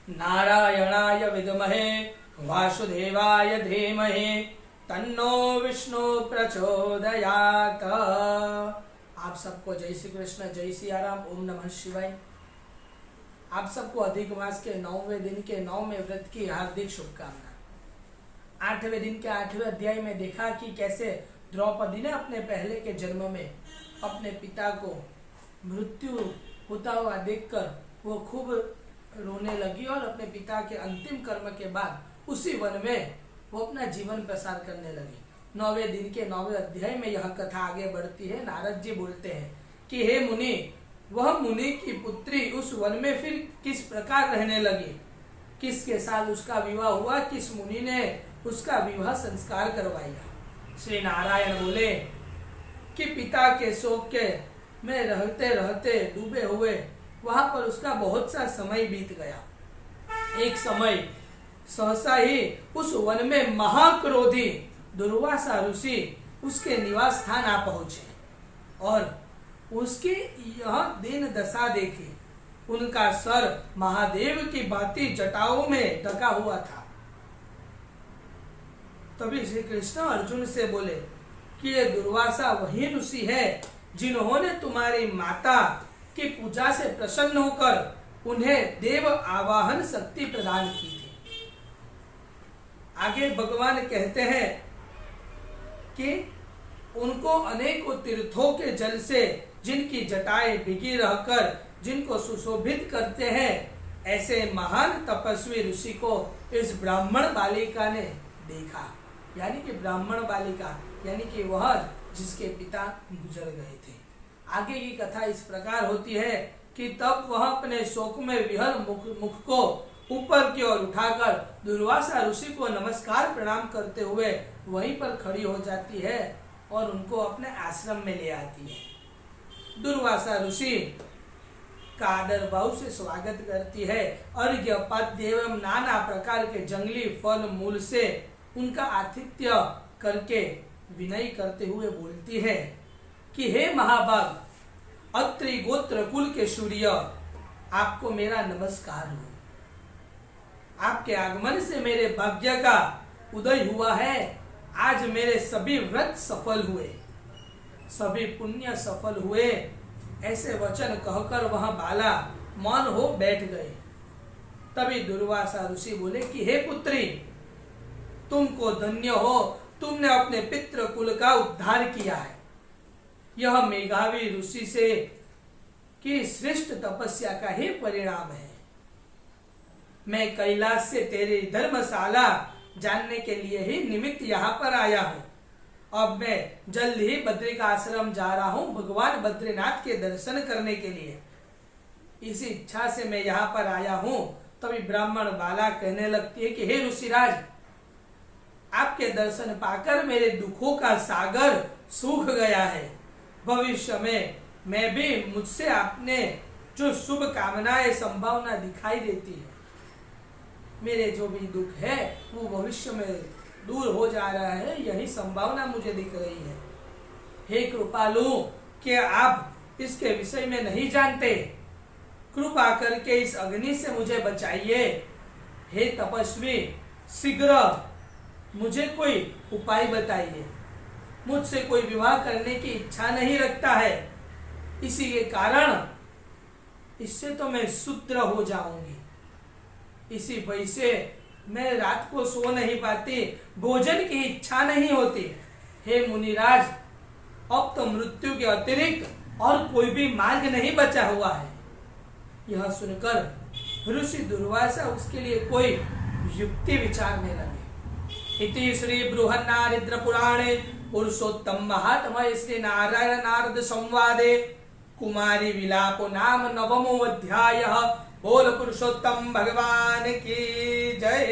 नारायणाय विद्महे वासुदेवाय धीमहि तन्नो विष्णु प्रचोदयात। आप सबको जय श्री कृष्ण, जय सिया राम, ओम नमः शिवाय। आप सबको अधिक मास के 9वें दिन के 9वें व्रत की हार्दिक शुभकामना। 8वें दिन के 8वें अध्याय में देखा कि कैसे द्रौपदी ने अपने पहले के जन्म में अपने पिता को मृत्यु होता हुआ देखकर वो खूब रोने लगी और अपने पिता के अंतिम कर्म के बाद उसी वन में वो अपना जीवन प्रसार करने लगी। 9वें दिन के 9वें अध्याय में यह कथा आगे बढ़ती है। नारद जी बोलते हैं कि हे मुनि, वह मुनि की पुत्री उस वन में फिर किस प्रकार रहने लगी, किसके साथ उसका विवाह हुआ, किस मुनि ने उसका विवाह संस्कार करवाया। श्री नारायण बोले कि पिता के शोक के में रहते रहते डूबे हुए वहां पर उसका बहुत सा समय बीत गया। एक समय सहसा ही उस वन में महाक्रोधी दुर्वासा ऋषि उसके निवास स्थान आ पहुंचे और उसकी यह दीन दशा देखी। उनका सर महादेव की भांति जटाओं में ढका हुआ था। तभी श्री कृष्ण अर्जुन से बोले कि ये दुर्वासा वही ऋषि है जिन्होंने तुम्हारी माता की पूजा से प्रसन्न होकर उन्हें देव आवाहन शक्ति प्रदान की थी। आगे भगवान कहते हैं कि उनको अनेकों तीर्थों के जल से जिनकी जटाएं भिगी रहकर जिनको सुशोभित करते हैं, ऐसे महान तपस्वी ऋषि को इस ब्राह्मण बालिका ने देखा। यानी कि ब्राह्मण बालिका यानी कि वह जिसके पिता गुजर गए थे। आगे की कथा इस प्रकार होती है कि तब वह अपने शोक में विहल मुख को ऊपर की ओर उठाकर दुर्वासा ऋषि को नमस्कार प्रणाम करते हुए वहीं पर खड़ी हो जाती है और उनको अपने आश्रम में ले आती है। दुर्वासा ऋषि का आदर भाव से स्वागत करती है। अर्घ्य पद्य एवं नाना प्रकार के जंगली फल मूल से उनका आतिथ्य करके विनय करते हुए बोलती है कि हे महाभाग, अत्रि गोत्र कुल के सूर्य, आपको मेरा नमस्कार हो। आपके आगमन से मेरे भाग्य का उदय हुआ है। आज मेरे सभी व्रत सफल हुए, सभी पुण्य सफल हुए। ऐसे वचन कहकर वह बाला मौन हो बैठ गए। तभी दुर्वासा ऋषि बोले कि हे पुत्री, तुमको धन्य हो, तुमने अपने पितृ कुल का उद्धार किया है। यह मेघावी ऋषि से की श्रेष्ठ तपस्या का ही परिणाम है। मैं कैलाश से तेरी धर्मशाला जानने के लिए ही निमित्त यहाँ पर आया हूँ। अब मैं जल्द ही बद्रिका आश्रम जा रहा हूँ भगवान बद्रीनाथ के दर्शन करने के लिए। इसी इच्छा से मैं यहाँ पर आया हूँ। तभी ब्राह्मण बाला कहने लगती है कि हे ऋषिराज, आपके दर्शन पाकर मेरे दुखों का सागर सूख गया है। भविष्य में मैं भी मुझसे आपने जो शुभ कामनाएं संभावना दिखाई देती है, मेरे जो भी दुख है वो भविष्य में दूर हो जा रहा है, यही संभावना मुझे दिख रही है। हे कृपालु, कि आप इसके विषय में नहीं जानते, कृपा करके इस अग्नि से मुझे बचाइए। हे तपस्वी, शीघ्र मुझे कोई उपाय बताइए। मुझसे कोई विवाह करने की इच्छा नहीं रखता है, इसी के कारण इससे तो मैं शूद्र हो जाऊंगी। इसी भय से मैं रात को सो नहीं पाती, भोजन की इच्छा नहीं होती। हे मुनिराज, अब तो मृत्यु के अतिरिक्त और कोई भी मार्ग नहीं बचा हुआ है। यह सुनकर ऋषि दुर्वासा उसके लिए कोई युक्ति विचारने लगे। इति श्री बृहन्नारद पुराणे पुरुषोत्तम महात्म्य श्री नारायण नारद संवादे कुमारी विलापो नाम 9वां अध्याय। बोल पुरुषोत्तम भगवान की जय।